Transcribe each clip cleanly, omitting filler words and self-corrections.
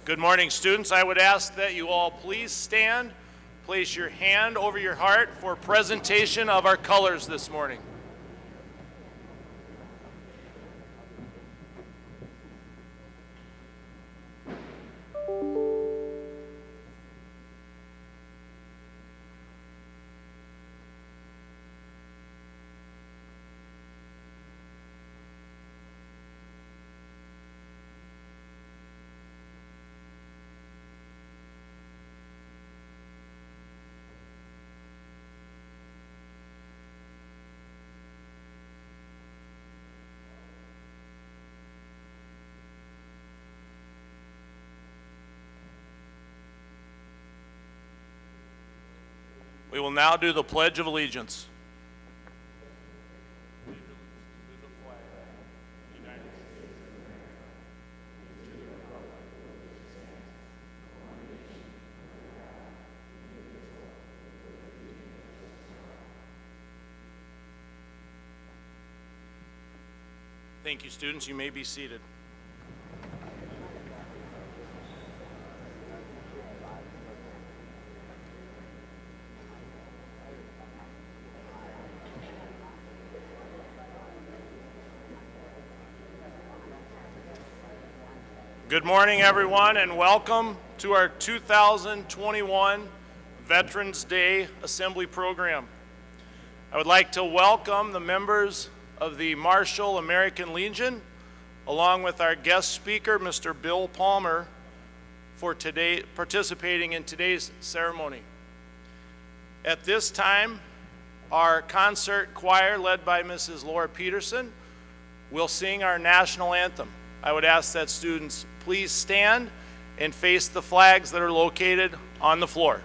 Good morning, students. I would ask that you all please stand, place your hand over your heart for presentation of our colors this morning. We will now do the Pledge of Allegiance. Thank you, students. You may be seated. Good morning, everyone, and welcome to our 2021 Veterans Day Assembly Program. I would like to welcome the members of the Marshall American Legion, along with our guest speaker, Mr. Bill Palmer, for today participating in today's ceremony. At this time, our concert choir, led by Mrs. Laura Peterson, will sing our national anthem. I would ask that students please stand and face the flags that are located on the floor.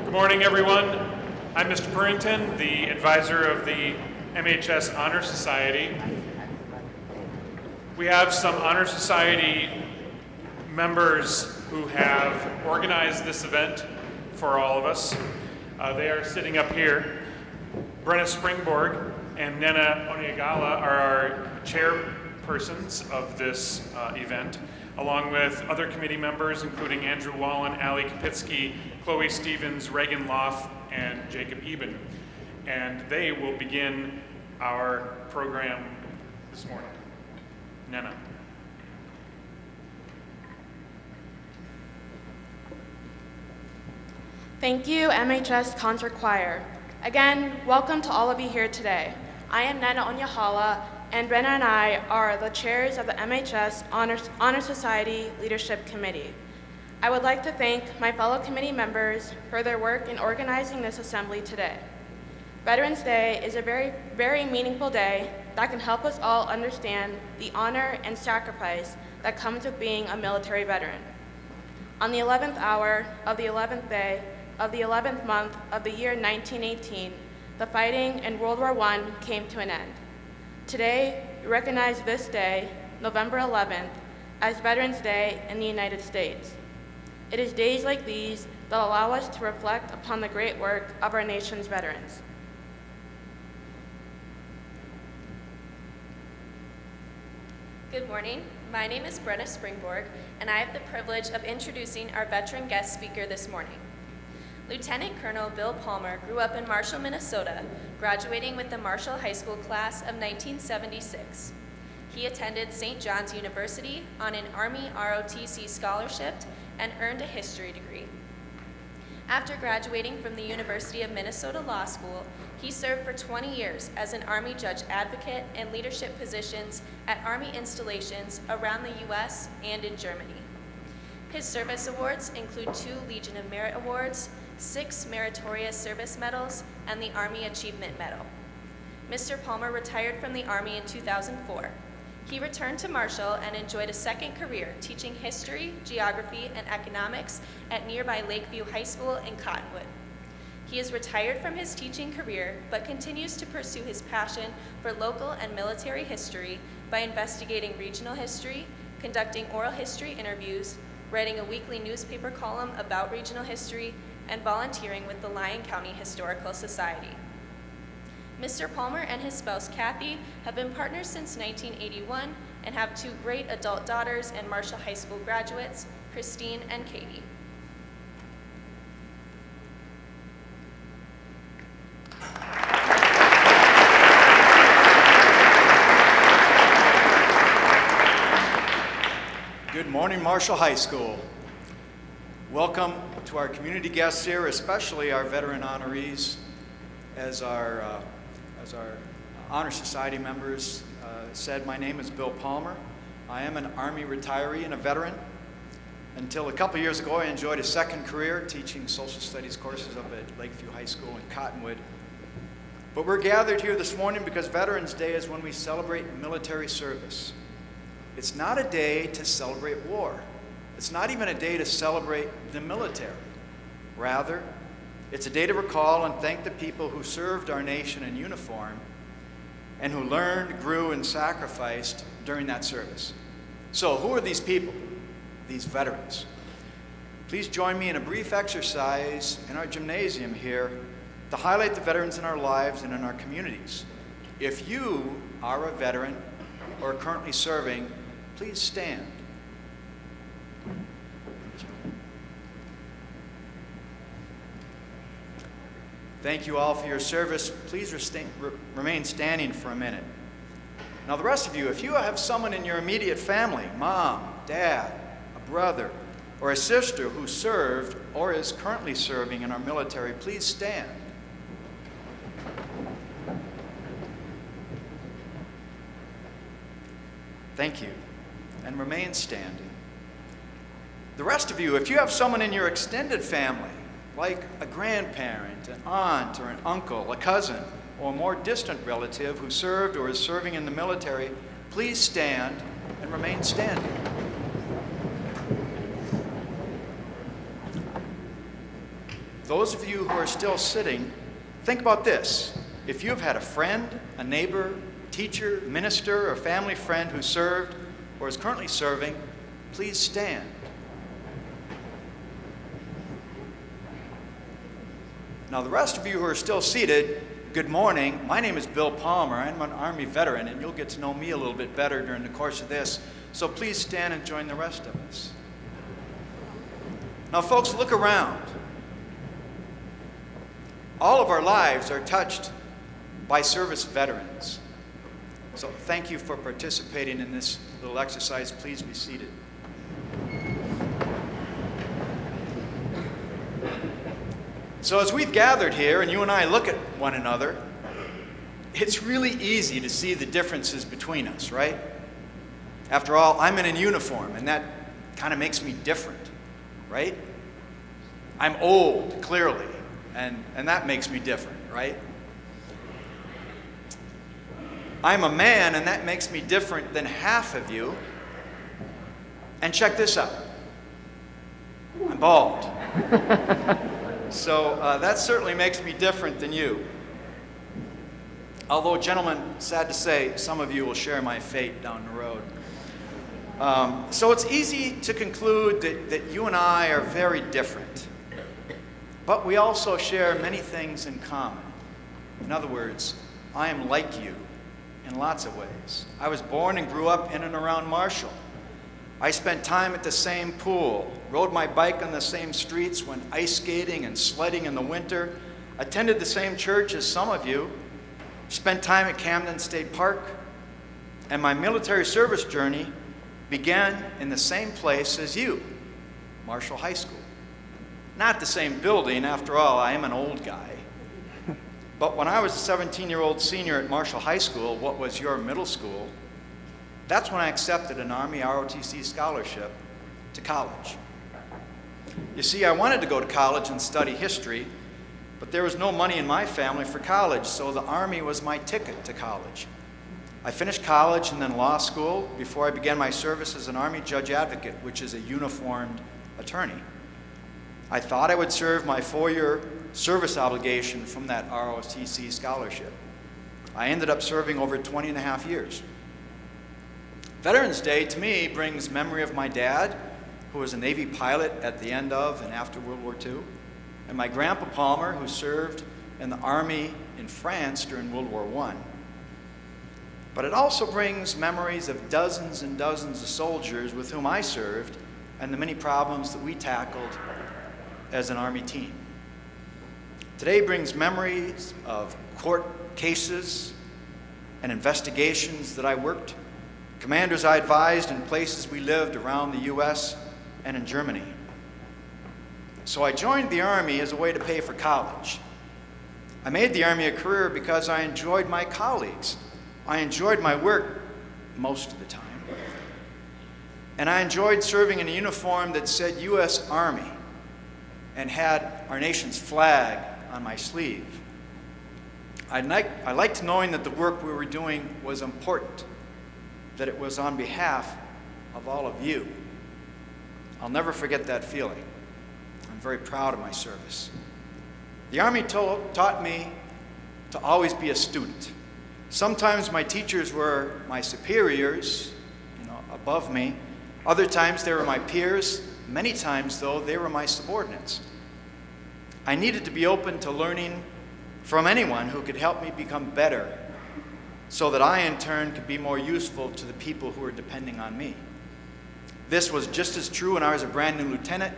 Good morning, everyone. I'm Mr. Purrington, the advisor of the MHS Honor Society. We have some Honor Society members who have organized this event for all of us. They are sitting up here. Brenna Springborg and Nena Onyegala are our chairpersons of this event, along with other committee members, including Andrew Wallen, Ali Kapitsky, Chloe Stevens, Reagan Loff, and Jacob Eben. And they will begin our program this morning. Nena. Thank you, MHS Concert Choir. Again, welcome to all of you here today. I am Nena Onyegala, and Brenna and I are the chairs of the MHS Honor Society Leadership Committee. I would like to thank my fellow committee members for their work in organizing this assembly today. Veterans Day is a very, very meaningful day that can help us all understand the honor and sacrifice that comes with being a military veteran. On the 11th hour of the 11th day of the 11th month of the year 1918, the fighting in World War I came to an end. Today, we recognize this day, November 11th, as Veterans Day in the United States. It is days like these that allow us to reflect upon the great work of our nation's veterans. Good morning. My name is Brenna Springborg, and I have the privilege of introducing our veteran guest speaker this morning. Lieutenant Colonel Bill Palmer grew up in Marshall, Minnesota, graduating with the Marshall High School class of 1976. He attended St. John's University on an Army ROTC scholarship and earned a history degree. After graduating from the University of Minnesota Law School, he served for 20 years as an Army judge advocate and leadership positions at Army installations around the U.S. and in Germany. His service awards include 2 Legion of Merit Awards, 6 Meritorious Service Medals, and the Army Achievement Medal. Mr. Palmer retired from the Army in 2004. He returned to Marshall and enjoyed a second career teaching history, geography, and economics at nearby Lakeview High School in Cottonwood. He is retired from his teaching career, but continues to pursue his passion for local and military history by investigating regional history, conducting oral history interviews, writing a weekly newspaper column about regional history, and volunteering with the Lyon County Historical Society. Mr. Palmer and his spouse, Kathy, have been partners since 1981 and have 2 great adult daughters and Marshall High School graduates, Christine and Katie. Good morning, Marshall High School. Welcome to our community guests here, especially our veteran honorees. As our Honor Society members said, my name is Bill Palmer. I am an Army retiree and a veteran. Until a couple years ago, I enjoyed a second career teaching social studies courses up at Lakeview High School in Cottonwood. But we're gathered here this morning because Veterans Day is when we celebrate military service. It's not a day to celebrate war. It's not even a day to celebrate the military. Rather, it's a day to recall and thank the people who served our nation in uniform and who learned, grew, and sacrificed during that service. So, who are these people, these veterans? Please join me in a brief exercise in our gymnasium here to highlight the veterans in our lives and in our communities. If you are a veteran or are currently serving, please stand. Thank you all for your service. Please remain standing for a minute. Now the rest of you, if you have someone in your immediate family, mom, dad, a brother, or a sister who served or is currently serving in our military, please stand. Thank you, and remain standing. The rest of you, if you have someone in your extended family, like a grandparent, an aunt, or an uncle, a cousin, or a more distant relative who served or is serving in the military, please stand and remain standing. Those of you who are still sitting, think about this. If you've had a friend, a neighbor, teacher, minister, or family friend who served or is currently serving, please stand. Now, the rest of you who are still seated, good morning. My name is Bill Palmer. I'm an Army veteran, and you'll get to know me a little bit better during the course of this. So please stand and join the rest of us. Now, folks, look around. All of our lives are touched by service veterans. So thank you for participating in this little exercise. Please be seated. So as we've gathered here and you and I look at one another, it's really easy to see the differences between us, right? After all, I'm in a uniform, and that kind of makes me different, right? I'm old, clearly, and that makes me different, right? I'm a man, and that makes me different than half of you. And check this out. I'm bald. So that certainly makes me different than you. Although, gentlemen, sad to say, some of you will share my fate down the road. So it's easy to conclude that you and I are very different. But we also share many things in common. In other words, I am like you in lots of ways. I was born and grew up in and around Marshall. I spent time at the same pool, rode my bike on the same streets, went ice skating and sledding in the winter, attended the same church as some of you, spent time at Camden State Park, and my military service journey began in the same place as you, Marshall High School. Not the same building, after all, I am an old guy. But when I was a 17-year-old senior at Marshall High School, what was your middle school, that's when I accepted an Army ROTC scholarship to college. You see, I wanted to go to college and study history, but there was no money in my family for college, so the Army was my ticket to college. I finished college and then law school before I began my service as an Army judge advocate, which is a uniformed attorney. I thought I would serve my 4-year service obligation from that ROTC scholarship. I ended up serving over 20 and a half years. Veterans Day, to me, brings memory of my dad, who was a Navy pilot at the end of and after World War II, and my grandpa Palmer, who served in the Army in France during World War I. But it also brings memories of dozens and dozens of soldiers with whom I served and the many problems that we tackled as an Army team. Today brings memories of court cases and investigations that I worked, commanders I advised, and places we lived around the U.S. and in Germany. So I joined the Army as a way to pay for college. I made the Army a career because I enjoyed my colleagues. I enjoyed my work most of the time. And I enjoyed serving in a uniform that said U.S. Army and had our nation's flag on my sleeve. I liked knowing that the work we were doing was important, that it was on behalf of all of you. I'll never forget that feeling. I'm very proud of my service. The Army taught me to always be a student. Sometimes my teachers were my superiors, above me. Other times they were my peers. Many times, though, they were my subordinates. I needed to be open to learning from anyone who could help me become better, so that I, in turn, could be more useful to the people who were depending on me. This was just as true when I was a brand new lieutenant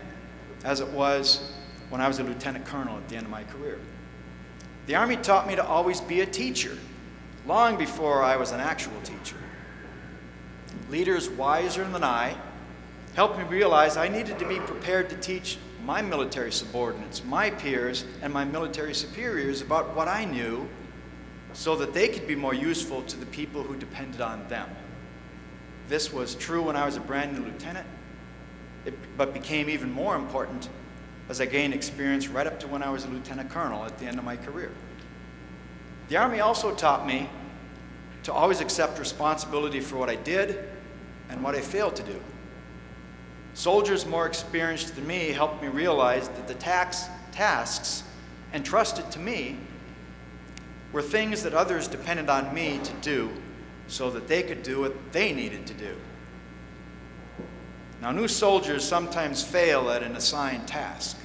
as it was when I was a lieutenant colonel at the end of my career. The Army taught me to always be a teacher, long before I was an actual teacher. Leaders wiser than I helped me realize I needed to be prepared to teach my military subordinates, my peers, and my military superiors about what I knew, so that they could be more useful to the people who depended on them. This was true when I was a brand new lieutenant, but became even more important as I gained experience right up to when I was a lieutenant colonel at the end of my career. The Army also taught me to always accept responsibility for what I did and what I failed to do. Soldiers more experienced than me helped me realize that the tasks entrusted to me were things that others depended on me to do so that they could do what they needed to do. Now, new soldiers sometimes fail at an assigned task.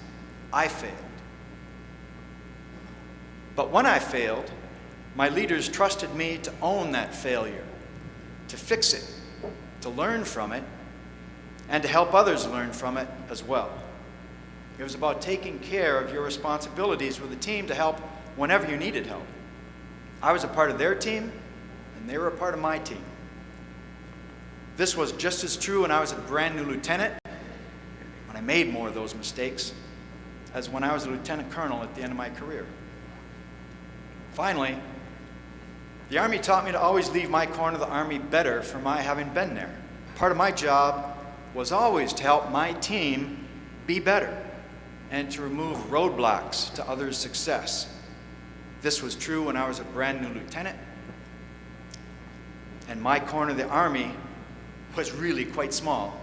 I failed. But when I failed, my leaders trusted me to own that failure, to fix it, to learn from it, and to help others learn from it as well. It was about taking care of your responsibilities with the team to help whenever you needed help. I was a part of their team, and they were a part of my team. This was just as true when I was a brand new lieutenant, when I made more of those mistakes, as when I was a lieutenant colonel at the end of my career. Finally, the Army taught me to always leave my corner of the Army better for my having been there. Part of my job was always to help my team be better and to remove roadblocks to others' success. This was true when I was a brand new lieutenant, and my corner of the Army was really quite small.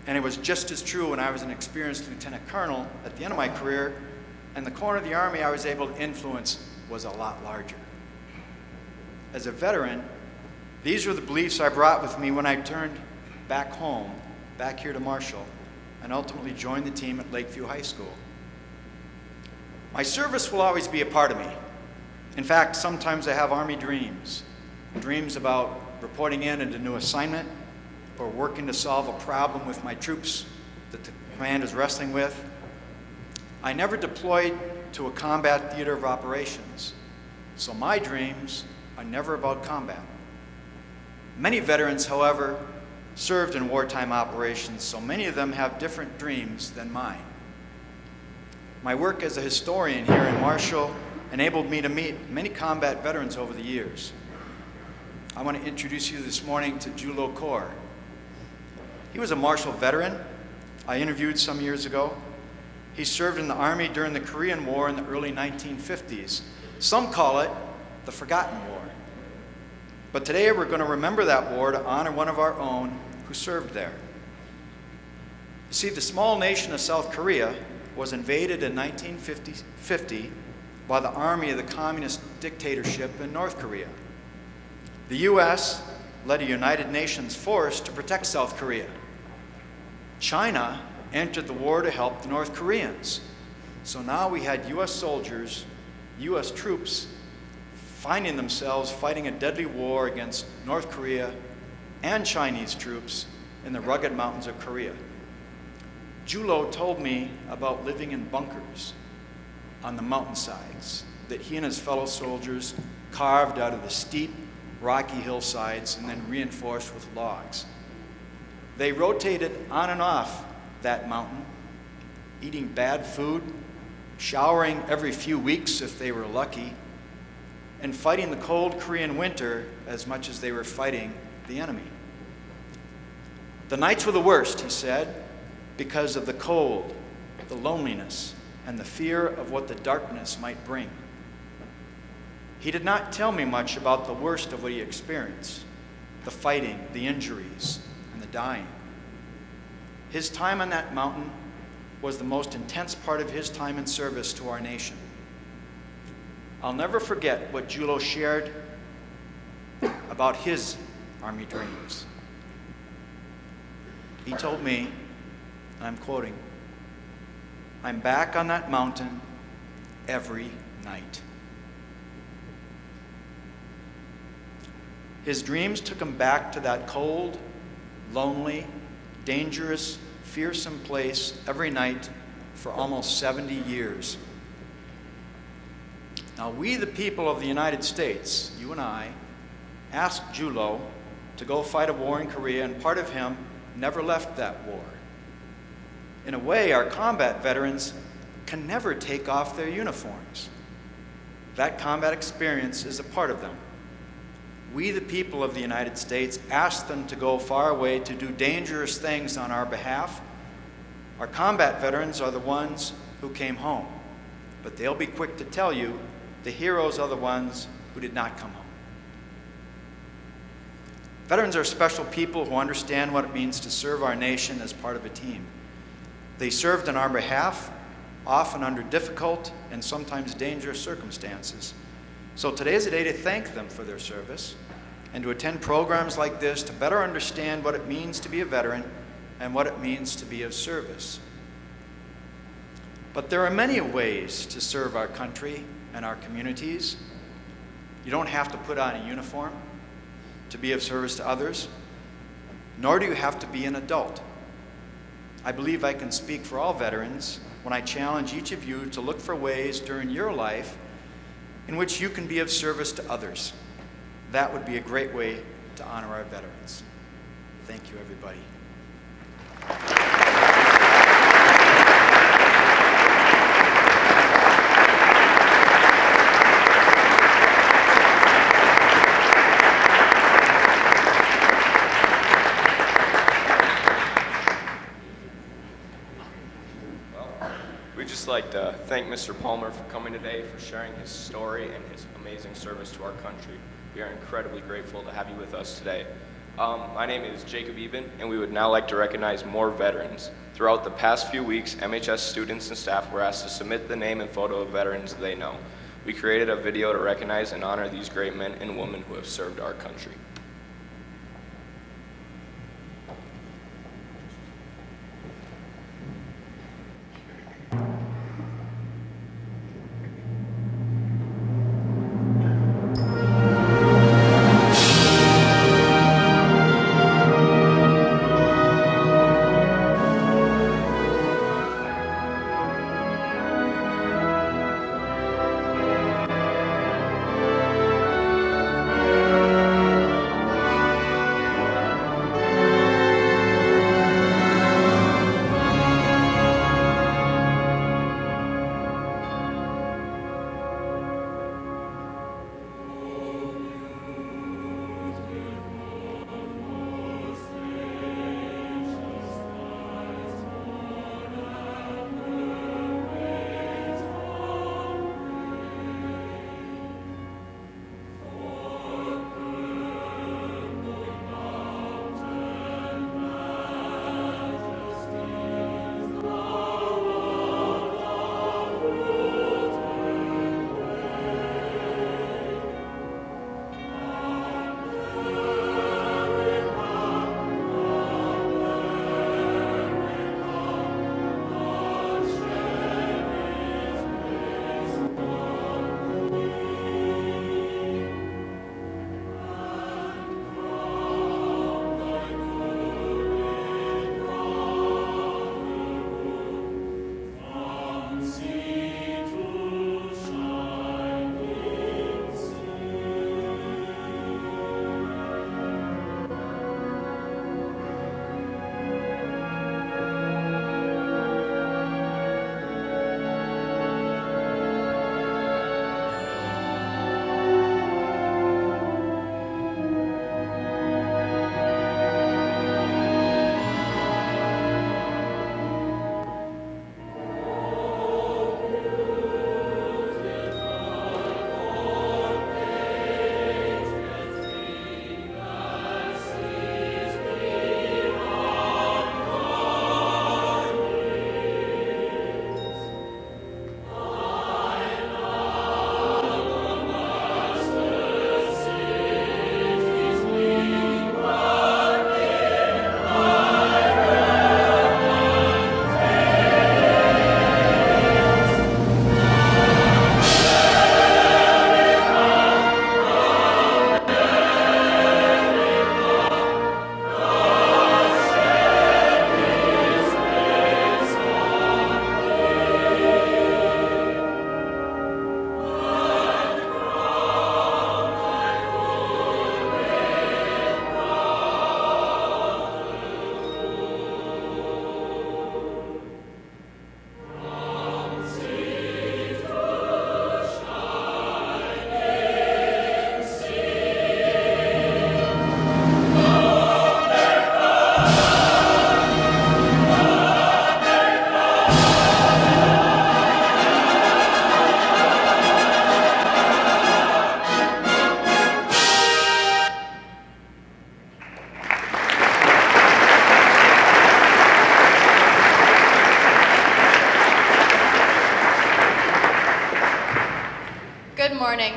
And it was just as true when I was an experienced lieutenant colonel at the end of my career, and the corner of the Army I was able to influence was a lot larger. As a veteran, these were the beliefs I brought with me when I turned back home, back here to Marshall, and ultimately joined the team at Lakeview High School. My service will always be a part of me. In fact, sometimes I have Army dreams about reporting in at a new assignment or working to solve a problem with my troops that the command is wrestling with. I never deployed to a combat theater of operations, so my dreams are never about combat. Many veterans, however, served in wartime operations, so many of them have different dreams than mine. My work as a historian here in Marshall enabled me to meet many combat veterans over the years. I want to introduce you this morning to Cohrs. He was a Marshall veteran I interviewed some years ago. He served in the Army during the Korean War in the early 1950s. Some call it the Forgotten War. But today we're going to remember that war to honor one of our own who served there. You see, the small nation of South Korea was invaded in 1950 by the army of the communist dictatorship in North Korea. The U.S. led a United Nations force to protect South Korea. China entered the war to help the North Koreans. So now we had U.S. soldiers, U.S. troops, finding themselves fighting a deadly war against North Korea and Chinese troops in the rugged mountains of Korea. Julo told me about living in bunkers on the mountainsides that he and his fellow soldiers carved out of the steep, rocky hillsides and then reinforced with logs. They rotated on and off that mountain, eating bad food, showering every few weeks if they were lucky, and fighting the cold Korean winter as much as they were fighting the enemy. The nights were the worst, he said, because of the cold, the loneliness, and the fear of what the darkness might bring. He did not tell me much about the worst of what he experienced, the fighting, the injuries, and the dying. His time on that mountain was the most intense part of his time in service to our nation. I'll never forget what Julo shared about his Army dreams. He told me, and I'm quoting, "I'm back on that mountain every night." His dreams took him back to that cold, lonely, dangerous, fearsome place every night for almost 70 years. Now, we, the people of the United States, you and I, asked Julo to go fight a war in Korea, and part of him never left that war. In a way, our combat veterans can never take off their uniforms. That combat experience is a part of them. We, the people of the United States, asked them to go far away to do dangerous things on our behalf. Our combat veterans are the ones who came home, but they'll be quick to tell you the heroes are the ones who did not come home. Veterans are special people who understand what it means to serve our nation as part of a team. They served on our behalf, often under difficult and sometimes dangerous circumstances. So today is a day to thank them for their service and to attend programs like this to better understand what it means to be a veteran and what it means to be of service. But there are many ways to serve our country and our communities. You don't have to put on a uniform to be of service to others, nor do you have to be an adult. I believe I can speak for all veterans when I challenge each of you to look for ways during your life in which you can be of service to others. That would be a great way to honor our veterans. Thank you, everybody. We'd just like to thank Mr. Palmer for coming today, for sharing his story and his amazing service to our country. We are incredibly grateful to have you with us today. My name is Jacob Eben, and we would now like to recognize more veterans. Throughout the past few weeks, MHS students and staff were asked to submit the name and photo of veterans they know. We created a video to recognize and honor these great men and women who have served our country.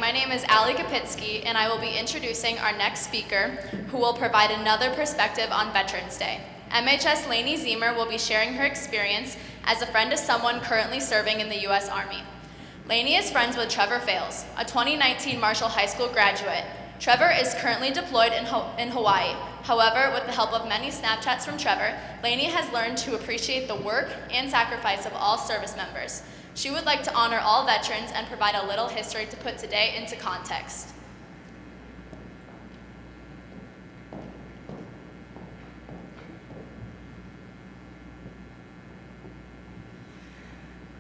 My name is Ali Kapitsky, and I will be introducing our next speaker, who will provide another perspective on Veterans Day. MHS Lainey Zemer will be sharing her experience as a friend of someone currently serving in the U.S. Army. Lainey is friends with Trevor Fales, a 2019 Marshall High School graduate. Trevor is currently deployed in Hawaii. However, with the help of many Snapchats from Trevor, Lainey has learned to appreciate the work and sacrifice of all service members. She would like to honor all veterans and provide a little history to put today into context.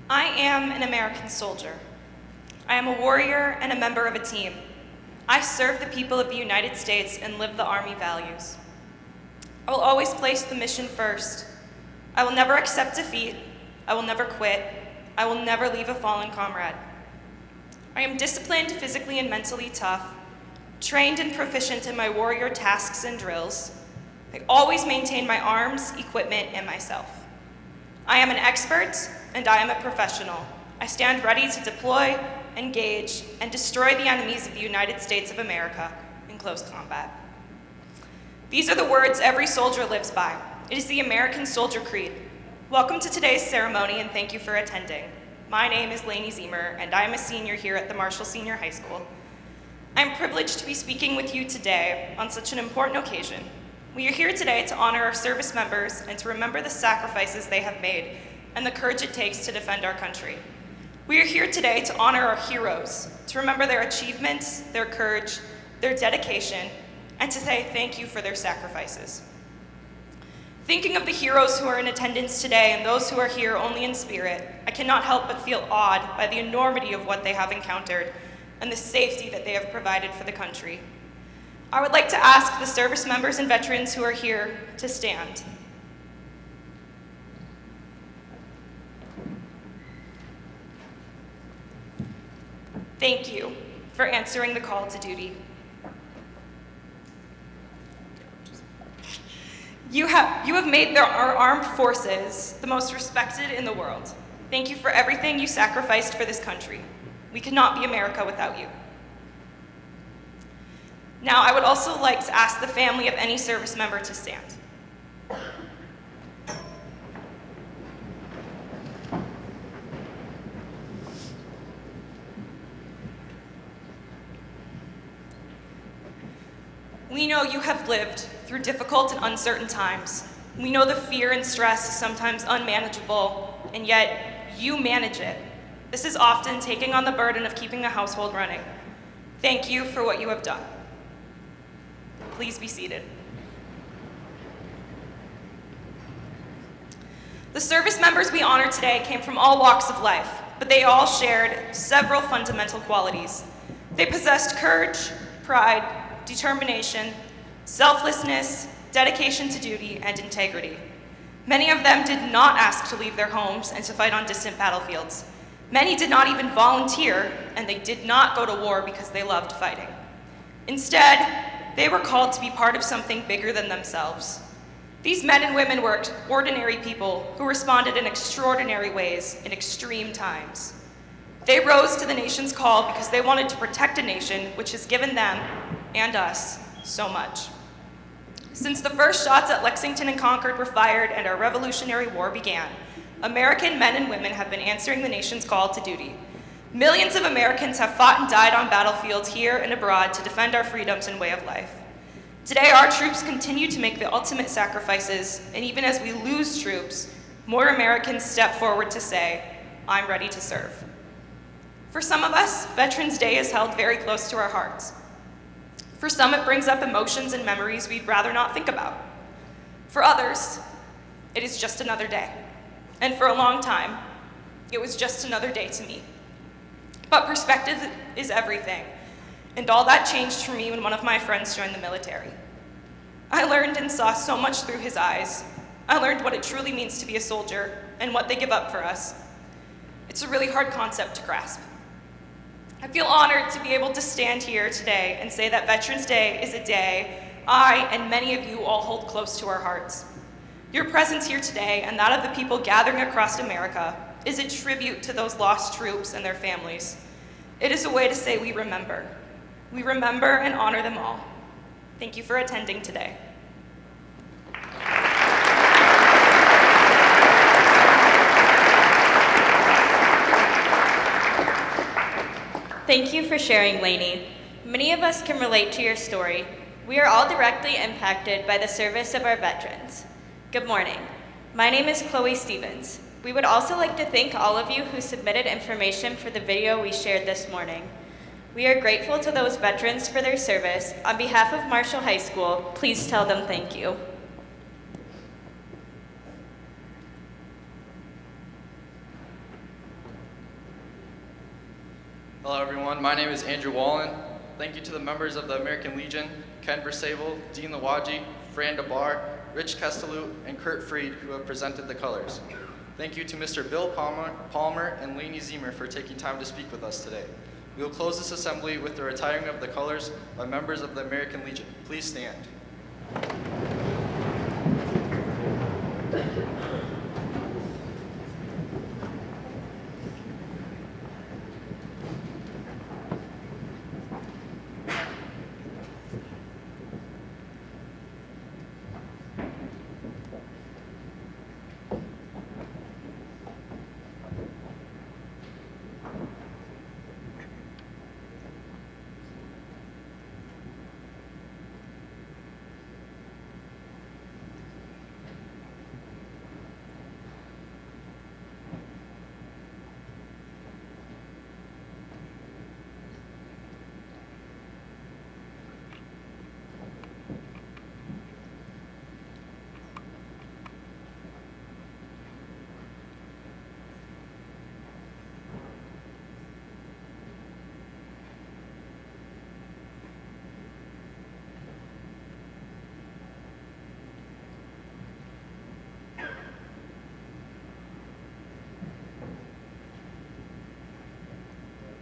I am an American soldier. I am a warrior and a member of a team. I serve the people of the United States and live the Army values. I will always place the mission first. I will never accept defeat. I will never quit. I will never leave a fallen comrade. I am disciplined, physically and mentally tough. Trained and proficient in my warrior tasks and drills, I always maintain my arms, equipment, and myself. I am an expert, and I am a professional. I stand ready to deploy, engage, and destroy the enemies of the United States of America in close combat. These are the words every soldier lives by. It is the American Soldier Creed. Welcome to today's ceremony, and thank you for attending. My name is Laridee Herding, and I am a senior here at the Marshall Senior High School. I am privileged to be speaking with you today on such an important occasion. We are here today to honor our service members and to remember the sacrifices they have made and the courage it takes to defend our country. We are here today to honor our heroes, to remember their achievements, their courage, their dedication, and to say thank you for their sacrifices. Thinking of the heroes who are in attendance today and those who are here only in spirit, I cannot help but feel awed by the enormity of what they have encountered and the safety that they have provided for the country. I would like to ask the service members and veterans who are here to stand. Thank you for answering the call to duty. You have made our armed forces the most respected in the world. Thank you for everything you sacrificed for this country. We could not be America without you. Now, I would also like to ask the family of any service member to stand. We know you have lived through difficult and uncertain times. We know the fear and stress is sometimes unmanageable, and yet you manage it. This is often taking on the burden of keeping a household running. Thank you for what you have done. Please be seated. The service members we honor today came from all walks of life, but they all shared several fundamental qualities. They possessed courage, pride, determination, selflessness, dedication to duty, and integrity. Many of them did not ask to leave their homes and to fight on distant battlefields. Many did not even volunteer, and they did not go to war because they loved fighting. Instead, they were called to be part of something bigger than themselves. These men and women were ordinary people who responded in extraordinary ways in extreme times. They rose to the nation's call because they wanted to protect a nation which has given them and us so much. Since the first shots at Lexington and Concord were fired and our Revolutionary War began, American men and women have been answering the nation's call to duty. Millions of Americans have fought and died on battlefields here and abroad to defend our freedoms and way of life. Today, our troops continue to make the ultimate sacrifices, and even as we lose troops, more Americans step forward to say, "I'm ready to serve." For some of us, Veterans Day is held very close to our hearts. For some, it brings up emotions and memories we'd rather not think about. For others, it is just another day. And for a long time, it was just another day to me. But perspective is everything, and all that changed for me when one of my friends joined the military. I learned and saw so much through his eyes. I learned what it truly means to be a soldier and what they give up for us. It's a really hard concept to grasp. I feel honored to be able to stand here today and say that Veterans Day is a day I and many of you all hold close to our hearts. Your presence here today and that of the people gathering across America is a tribute to those lost troops and their families. It is a way to say we remember. We remember and honor them all. Thank you for attending today. Thank you for sharing, Lainey. Many of us can relate to your story. We are all directly impacted by the service of our veterans. Good morning. My name is Chloe Stevens. We would also like to thank all of you who submitted information for the video we shared this morning. We are grateful to those veterans for their service. On behalf of Marshall High School, please tell them thank you. Hello everyone, my name is Andrew Wallen. Thank you to the members of the American Legion, Ken Versabel, Dean Lawaji, Fran DeBar, Rich Kestelut, and Kurt Fried who have presented the colors. Thank you to Mr. Bill Palmer and Laridee Herding for taking time to speak with us today. We will close this assembly with the retiring of the colors by members of the American Legion. Please stand.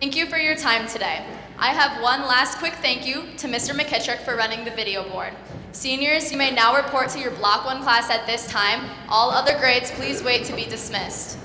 Thank you for your time today. I have one last quick thank you to Mr. McKittrick for running the video board. Seniors, you may now report to your Block 1 class at this time. All other grades, please wait to be dismissed.